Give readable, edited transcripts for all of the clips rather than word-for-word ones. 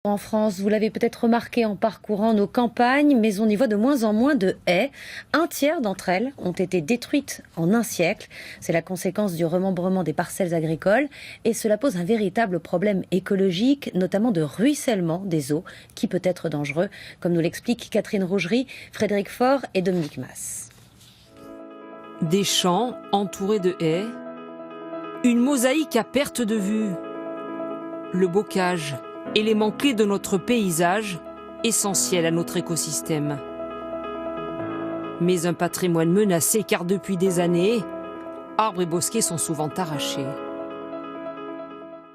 En France, vous l'avez peut-être remarqué en parcourant nos campagnes, mais on y voit de moins en moins de haies. Un tiers d'entre elles ont été détruites en un siècle. C'est la conséquence du remembrement des parcelles agricoles et cela pose un véritable problème écologique, notamment de ruissellement des eaux, qui peut être dangereux, comme nous l'expliquent Catherine Rougerie, Frédéric Faure et Dominique Mas. Des champs entourés de haies, une mosaïque à perte de vue, le bocage, élément clé de notre paysage, essentiel à notre écosystème. Mais un patrimoine menacé car depuis des années, arbres et bosquets sont souvent arrachés.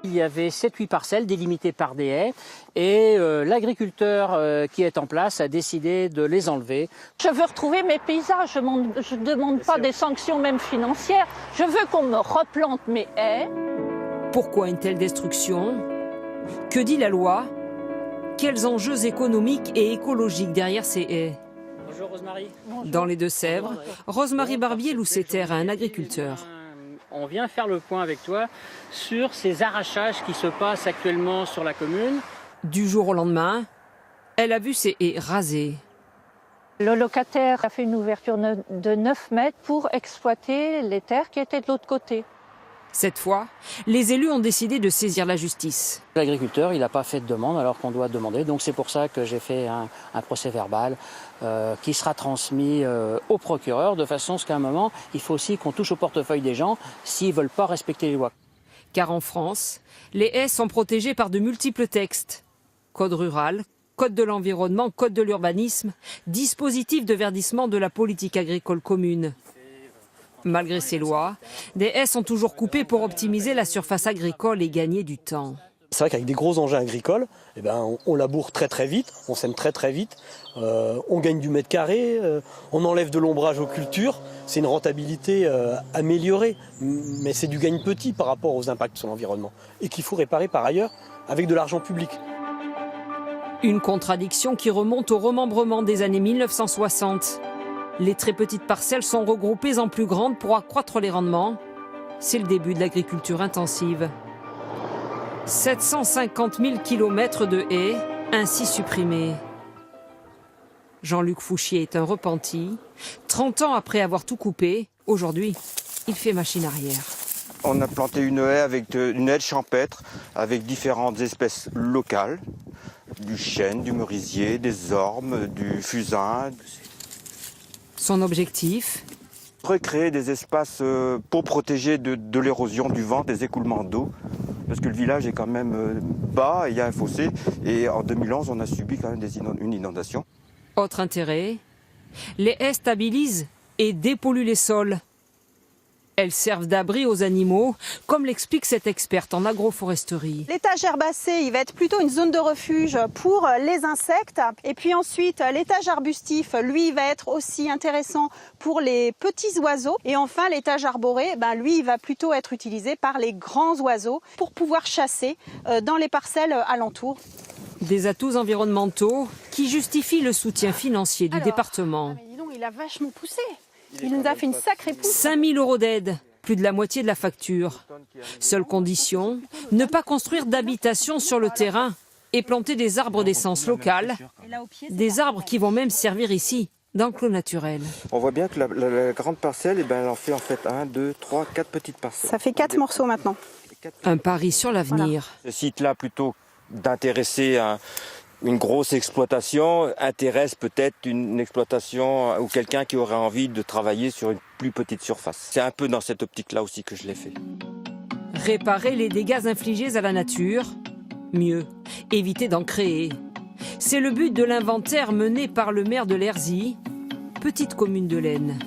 Il y avait 7-8 parcelles délimitées par des haies et l'agriculteur qui est en place a décidé de les enlever. Je veux retrouver mes paysages, je ne demande pas des sanctions même financières, je veux qu'on me replante mes haies. Pourquoi une telle destruction ? Que dit la loi ? Quels enjeux économiques et écologiques derrière ces haies ? Bonjour Rosemary. Dans les Deux-Sèvres, Rosemary Barbier loue ses terres à un agriculteur. On vient faire le point avec toi sur ces arrachages qui se passent actuellement sur la commune. Du jour au lendemain, elle a vu ses haies rasées. Le locataire a fait une ouverture de 9 mètres pour exploiter les terres qui étaient de l'autre côté. Cette fois, les élus ont décidé de saisir la justice. L'agriculteur, il n'a pas fait de demande alors qu'on doit demander. Donc c'est pour ça que j'ai fait un procès verbal qui sera transmis au procureur de façon à ce qu'à un moment, il faut aussi qu'on touche au portefeuille des gens s'ils ne veulent pas respecter les lois. Car en France, les haies sont protégées par de multiples textes. Code rural, code de l'environnement, code de l'urbanisme, dispositif de verdissement de la politique agricole commune. Malgré ces lois, des haies sont toujours coupées pour optimiser la surface agricole et gagner du temps. C'est vrai qu'avec des gros engins agricoles, on laboure très vite, on sème très vite, on gagne du mètre carré, on enlève de l'ombrage aux cultures. C'est une rentabilité améliorée, mais c'est du gain petit par rapport aux impacts sur l'environnement et qu'il faut réparer par ailleurs avec de l'argent public. Une contradiction qui remonte au remembrement des années 1960. Les très petites parcelles sont regroupées en plus grandes pour accroître les rendements. C'est le début de l'agriculture intensive. 750 000 kilomètres de haies ainsi supprimés. Jean-Luc Fouchier est un repenti. 30 ans après avoir tout coupé, aujourd'hui, il fait machine arrière. On a planté une haie avec une haie champêtre avec différentes espèces locales. Du chêne, du merisier, des ormes, du fusain. Son objectif ? Recréer des espaces pour protéger de l'érosion du vent, des écoulements d'eau. Parce que le village est quand même bas, il y a un fossé. Et en 2011, on a subi quand même une inondation. Autre intérêt, les haies stabilisent et dépolluent les sols. Elles servent d'abri aux animaux, comme l'explique cette experte en agroforesterie. L'étage herbacé, il va être plutôt une zone de refuge pour les insectes. Et puis ensuite, l'étage arbustif, lui, il va être aussi intéressant pour les petits oiseaux. Et enfin, l'étage arboré, lui, il va plutôt être utilisé par les grands oiseaux pour pouvoir chasser dans les parcelles alentours. Des atouts environnementaux qui justifient le soutien financier du département. Mais dis donc, il a vachement poussé. Il nous a fait une sacrée pousse. 5 000 € d'aide, plus de la moitié de la facture. Seule condition, ne pas construire d'habitation sur le terrain et planter des arbres d'essence locale, des arbres qui vont même servir ici, d'enclos naturel. On voit bien que la grande parcelle, elle en fait 1, 2, 3, 4 petites parcelles. Ça fait 4 morceaux maintenant. Un pari sur l'avenir. Ce site-là, plutôt d'intéresser une grosse exploitation, intéresse peut-être une exploitation ou quelqu'un qui aurait envie de travailler sur une plus petite surface. C'est un peu dans cette optique-là aussi que je l'ai fait. Réparer les dégâts infligés à la nature, mieux, éviter d'en créer. C'est le but de l'inventaire mené par le maire de Lerzy, petite commune de l'Aisne.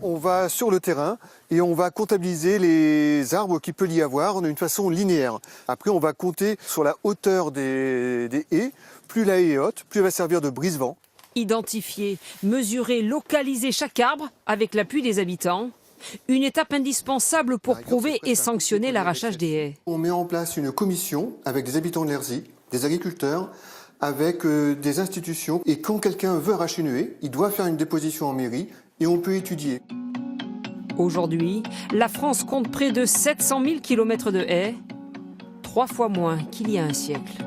On va sur le terrain et on va comptabiliser les arbres qu'il peut y avoir d'une façon linéaire. Après, on va compter sur la hauteur des haies. Plus la haie est haute, plus elle va servir de brise-vent. Identifier, mesurer, localiser chaque arbre avec l'appui des habitants. Une étape indispensable pour prouver et sanctionner l'arrachage des haies. On met en place une commission avec des habitants de Lerzy, des agriculteurs, avec des institutions. Et quand quelqu'un veut arracher une haie, il doit faire une déposition en mairie et on peut étudier. Aujourd'hui, la France compte près de 700 000 kilomètres de haies, 3 fois moins qu'il y a un siècle.